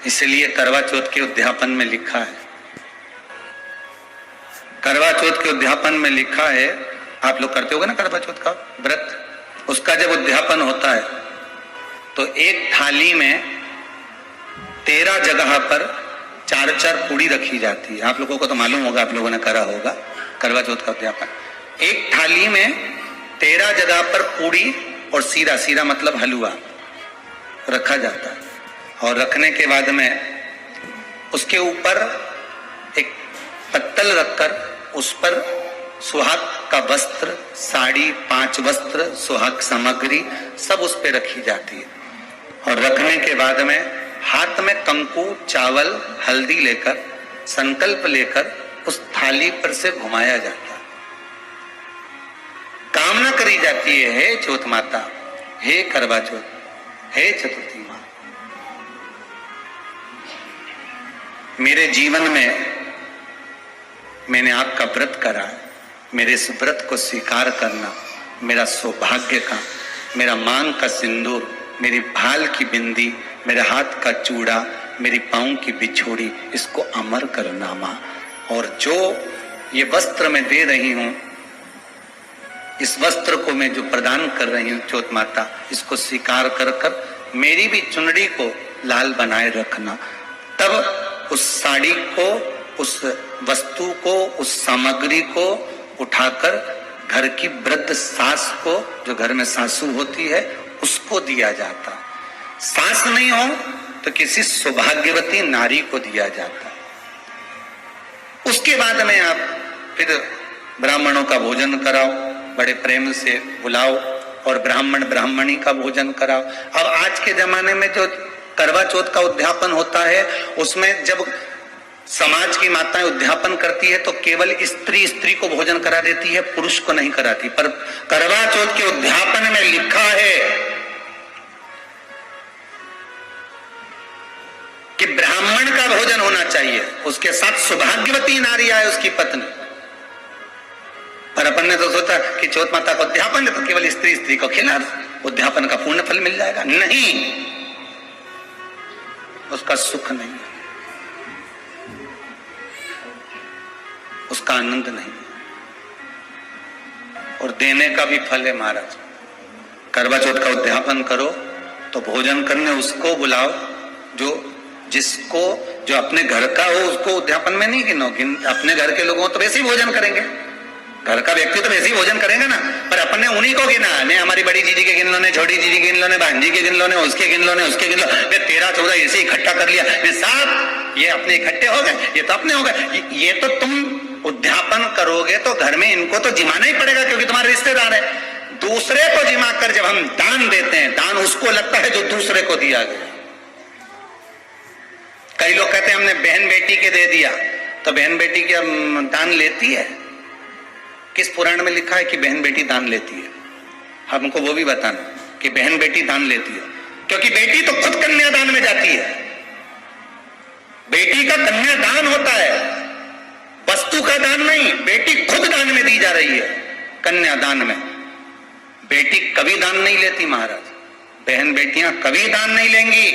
इसलिए करवा चौथ के उद्यापन में लिखा है, करवा चौथ के उद्यापन में लिखा है, आप लोग करते होगे ना करवा चौथ का व्रत, उसका जब उद्यापन होता है तो एक थाली में 13 जगह पर 4-4 पूड़ी रखी जाती है। आप लोगों को तो मालूम होगा, आप लोगों ने करा होगा करवा चौथ का उद्यापन। एक थाली में 13 जगह पर पूड़ी और सीरा, सीरा मतलब हलवा रखा जाता है, और रखने के बाद में उसके ऊपर एक पत्तल रखकर उस पर सुहाग का वस्त्र, साड़ी, 5 वस्त्र, सुहाग सामग्री सब उस पर रखी जाती है। और रखने के बाद में हाथ में कंकु, चावल, हल्दी लेकर, संकल्प लेकर उस थाली पर से घुमाया जाता है। कामना करी जाती है, हे चौथ माता, हे करवा चौथ, हे चतुर्थी माँ, मेरे जीवन में मैंने आपका व्रत करा, मेरे इस व्रत को स्वीकार करना मेरा सौभाग्य का, मेरा मांग का सिंदूर, मेरी भाल की बिंदी, मेरे हाथ का चूड़ा, मेरी पाँव की बिछोड़ी, इसको अमर करना माँ। और जो ये वस्त्र मैं दे रही हूं, इस वस्त्र को मैं जो प्रदान कर रही हूं चौथ माता, इसको स्वीकार कर कर मेरी भी चुनरी को लाल बनाए रखना। तब उस साड़ी को, उस वस्तु को, उस सामग्री को उठाकर घर की वृद्ध सास को, जो घर में सासू होती है, उसको दिया जाता। सास नहीं हो तो किसी सौभाग्यवती नारी को दिया जाता। उसके बाद में आप फिर ब्राह्मणों का भोजन कराओ, बड़े प्रेम से बुलाओ और ब्राह्मण ब्राह्मणी का भोजन कराओ। अब आज के जमाने में जो करवा चौथ का उद्यापन होता है, उसमें जब समाज की माताएं उद्यापन करती है तो केवल स्त्री स्त्री को भोजन करा देती है, पुरुष को नहीं कराती। पर करवा चौथ के उद्यापन में लिखा है कि ब्राह्मण का भोजन होना चाहिए, उसके साथ सौभाग्यवती नारी आए, उसकी पत्नी। पर अपन ने तो सोचा कि चौथ माता का उद्यापन है तो केवल स्त्री स्त्री को खिला, उद्यापन का पूर्ण फल मिल जाएगा। नहीं, उसका सुख नहीं है, उसका आनंद नहीं है, और देने का भी फल है महाराज। करवा चौथ का उद्यापन करो तो भोजन करने उसको बुलाओ जो अपने घर का हो, उसको उद्यापन में नहीं गिनो। अपने घर के लोगों तो वैसे ही भोजन करेंगे, घर का व्यक्ति तो वैसे ही भोजन करेगा ना, पर अपने उन्हीं को गिना। ने हमारी बड़ी दीदी के गिन लो, ने छोटी दीदी के गिन लो, ने भांजी के गिन लो, ने उसके गिन लो, ने उसके गिन लो, 13-14 ऐसे इकट्ठा कर लिया, साहब ये अपने इकट्ठे हो गए, ये तो अपने हो गए। ये तो तुम उद्यापन करोगे तो घर में इनको तो जिमाना ही पड़ेगा, क्योंकि तुम्हारे रिश्तेदार है। दूसरे को जिमा कर जब हम दान देते हैं, दान उसको लगता है जो दूसरे को दिया गया। कई लोग कहते हैं हमने बहन बेटी के दे दिया, तो बहन बेटी क्या दान लेती है? किस पुराण में लिखा है कि बहन बेटी दान लेती है? हमको वो भी बताना कि बहन बेटी दान लेती है, क्योंकि बेटी तो खुद कन्यादान में जाती है। बेटी का कन्यादान होता है, वस्तु का दान नहीं, बेटी खुद दान में दी जा रही है। कन्यादान में बेटी कभी दान नहीं लेती महाराज, बहन बेटियां कभी दान नहीं लेंगी।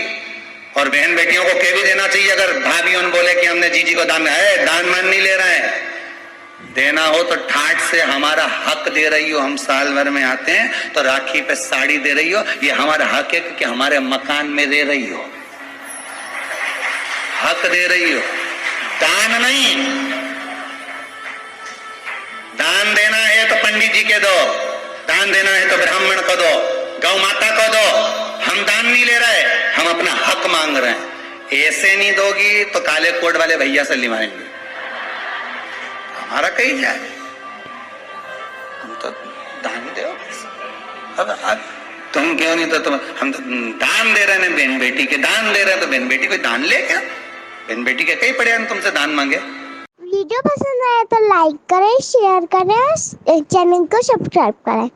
और बहन बेटियों को कह भी देना चाहिए, अगर भाभी बोले कि हमने जीजी को दान है, दान मान नहीं ले रहे हैं, देना हो तो ठाट से हमारा हक दे रही हो। हम साल भर में आते हैं तो राखी पे साड़ी दे रही हो, ये हमारा हक है कि हमारे मकान में दे रही हो, हक दे रही हो, दान नहीं। दान देना है तो पंडित जी के दो, दान देना है तो ब्राह्मण को दो, गौ माता को दो। हम दान नहीं ले रहे, हम अपना हक मांग रहे हैं। ऐसे नहीं दोगी तो काले कोट वाले भैया से लिवाएंगे, हमारा कहीं जाए। हम तो दान दो। अब तुम क्यों नहीं, तो तुम, हम तो दान दे रहे हैं, बहन बेटी के दान दे रहे हैं, तो बहन बेटी कोई दान ले क्या? बहन बेटी के कहीं पड़े हम तुमसे दान मांगे। वीडियो पसंद आया तो लाइक करें, शेयर करें, चैनल को सब्सक्राइब करें।